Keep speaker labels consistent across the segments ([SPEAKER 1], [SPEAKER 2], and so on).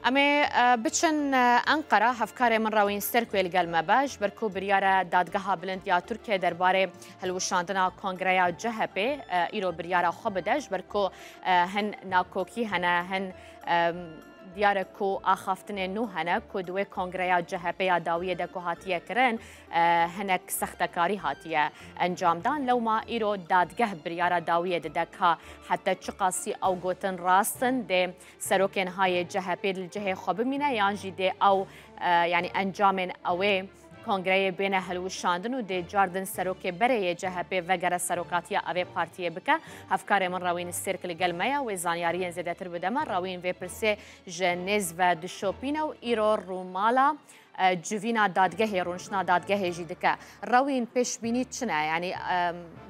[SPEAKER 1] اما بچن انقره هفکار من راوین سرکویل گلمه باش برکو بریاره دادگاه بلند یا ترکیه درباره هلوشاندنا کنگره جهپی ایرو بریاره خوب داشت برکو هن ناکوکی هن دیاره کو آخافتن نو هنه کو دوی کنگره جهپی داویه دکو هاتیه کرن هنک سختکاری هاتیه انجام دان لو ما ایرو دادگاه بریاره داویه دکا حتی چقاسی او گوتن راستن ده سروکن های جهپی الجهه خوب مینه یانجی ده او یعنی انجام اوه کنگره بین هلوشاندن و دی جاردن سروک بره جهپی وگره سروکاتی اوه پارتیه بکه هفکار من راوین سرکل گلمه و زانیارین زیده تر بدمه راوین و پرسه جنیز و دشوپین و ایرو رومالا جوینا دادگاه رونشنا دادگاه جیدکه راوین پیش بینی چنه یعنی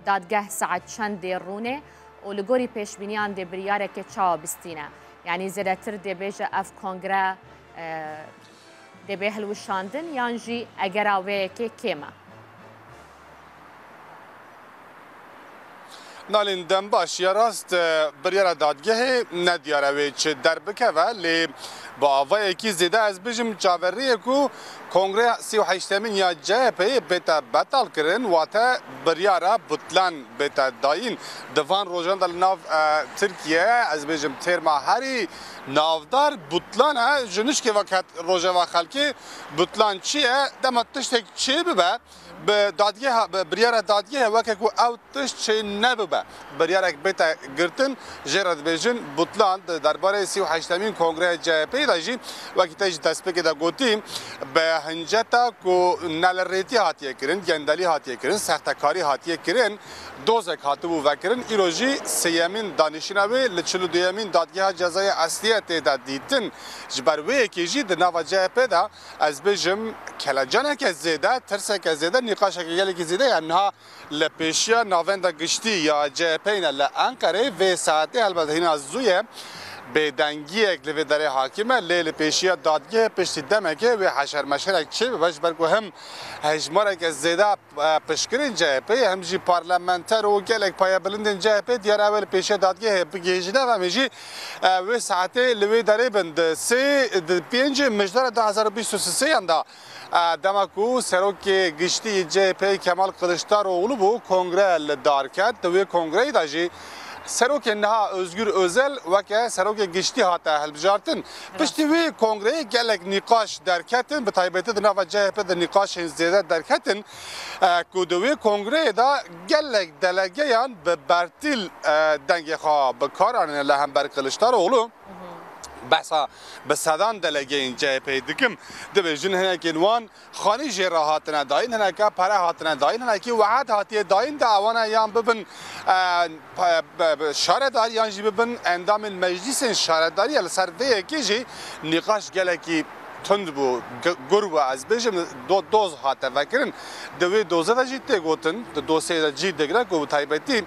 [SPEAKER 1] دادگاه ساعت چند دی رونه و لگوری پیش بینیان دی بریاره که چاو بستینه یعنی زیده تر دی بیجه اف کنگره دبی هلوشاندن یانجی اگر آوه که کیما
[SPEAKER 2] نالین دم باش یا راست بریار دادگاه ندیاره وی چه در بکه لی با آوه کی زیده از بجم جاوریه کو کنگره 38 یا جهپی بیتا بطل کرن واتا بریاره بطلان بیتا داین دوان روژان دل ناو ترکیه از بجم ترما هری نافدار بطلان جنش که وقت روژه و خلکی بطلان چیه دم تشتک چی ببه به دادگاه بریار دادگاه وقتی کو او تشت چی نببه بریار بیتا گرتن جرد بیجن بطلان درباره 38 کنگره جهپی داشتی وقتی تاج دست پکی دا گوتیم به هنجتا کو نلریتی هاتیه کرن گندلی هاتیه کرن سختکاری هاتیه کرن دوزک هاتبو وکرن ایروژی سیامین دانشناوی لچلو دیامین دادگاه جزای اصلیه تیدا دیتن جبروی کیجی دنوا جهپی دا از بجم کلاجانه که زیده ترسه که زیده نقاش که گلی که زیده انها لپیشیا ناوند گشتی یا جهپی نه لانکاره و ساعته البته هینا زویه بدنگی یک لوی داره حاکمه لیل پیشیا دادگاه پشتی دمه که و حشر مشرک چه بباش برگو هم هجماره که زیده پشکرین جهپی هم جی پارلمانتر و گلک پای بلندین جهپی دیار اول پیشیا دادگاه بگیجنه و میجی و ساعته لوی داره بند سه پینج مجدار 2023 اندا دمکو سروک گشتی جهپی کمال قدشتار اولو بو کنگره دار کرد دوی کنگره داجی سروک نها özgür özel و که سروک گشتی هاته هلبجارتن پشتی وی کنگره گلک نقاش درکتن به تایبت دنوا جهپ د نقاش زیاده درکتن کودوی کنگره دا گلک دلگیان به برتیل دنگ خوا به کاران لهم بر کلشتار اولو بحثا بسادان دلگه این جهپی دکم دبیجن هنگی نوان خانی جیره هاتنه داین هنگی پره هاتنه داین هنگی وعد هاتیه داین دا اوانه یان ببن شارداری یان جی ببن اندام مجلس شارداری لسر ویه که جی نقاش گله کی تند بو گروه از بیشم دوز هاته وکرن دوی دوزه دا جیت گوتن دوسه دا جیت دگره کو تایبتی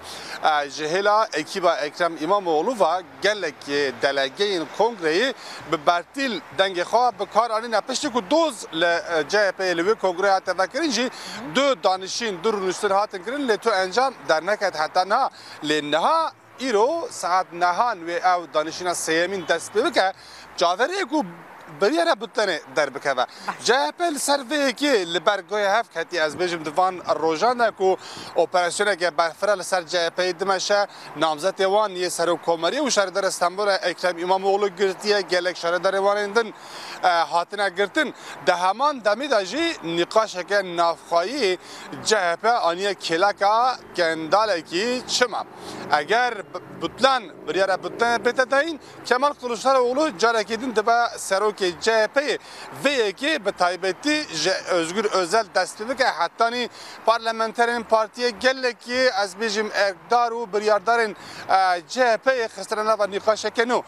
[SPEAKER 2] جهلا اکیبا اکرم اماموغلو و گلک دلگه این کنگره به برتیل دنگ خواه به کار آنی نپشتی که دوز جهپی لوی کنگره هاته وکرن جی دو دانشین دو رونشتر هاتن کرن لیتو انجام در نکت حتی نه لنها ایرو ساعت نهان و او دانشین سیمین دست ببکه جاوره کو بریاره بودنه در بکوه جهپل سروی که لبرگوی هفت کتی از بیجم دوان روژانه که اپراسیونه که برفره لسر جهپی دمشه نامزد وان یه سر کمری و شهردار استانبول اکرم اماموغلو گرتیه گلک شهردار وانندن هاتنه گرتن ده همان دمی داجی نقاشه که نافخایی جهپه آنیه کلکا گنداله کی چما اگر بطلان بریاره بودنه بیته داین کمال قلوشتر اولو جاره کدین دبا سروک CHP ve ki به تایبتی özgür özel desteği که حتی parlamenterin partiye gelle ki az bizim اقدار و بریاردارن CHP خسرنا و نقاش کنو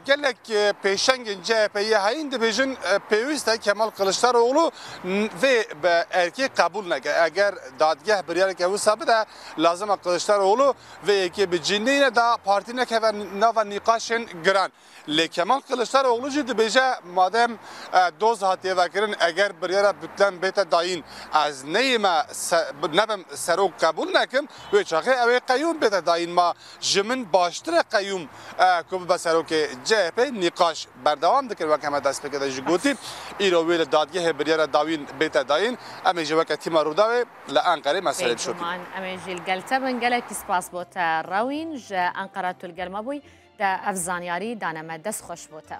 [SPEAKER 2] gelle ki peşengin CHP'ye hain de bizim پیوسته کمال کلشتاروغلو ve erkek kabul nege eğer dadgah بريار که وسابده لازم کلشتاروغلو ve ki بجنینه دا parti نکه و نقاشن گران لی کمال کلشتاروغلو جی دبیجه مادام دوز هاتیه وکرین اگر بریاره بتلن بیت داین از نیما نبم سرو قبول نکم و چاخه اوی قیوم بیت داین ما جمن باشتر قیوم کوب بسرو که جهپ نقاش بردوام دکر و کم دست بکده جگوتی ایرو ویل دادگه بریاره داوین بیت داین امی جوک تیما روداوی لانقره مسئله شد
[SPEAKER 1] امی جیل گلته من گله کیس پاسپورت راوین ج انقره تل گلمبوی دا افزانیاری دانمه دست خوش بوده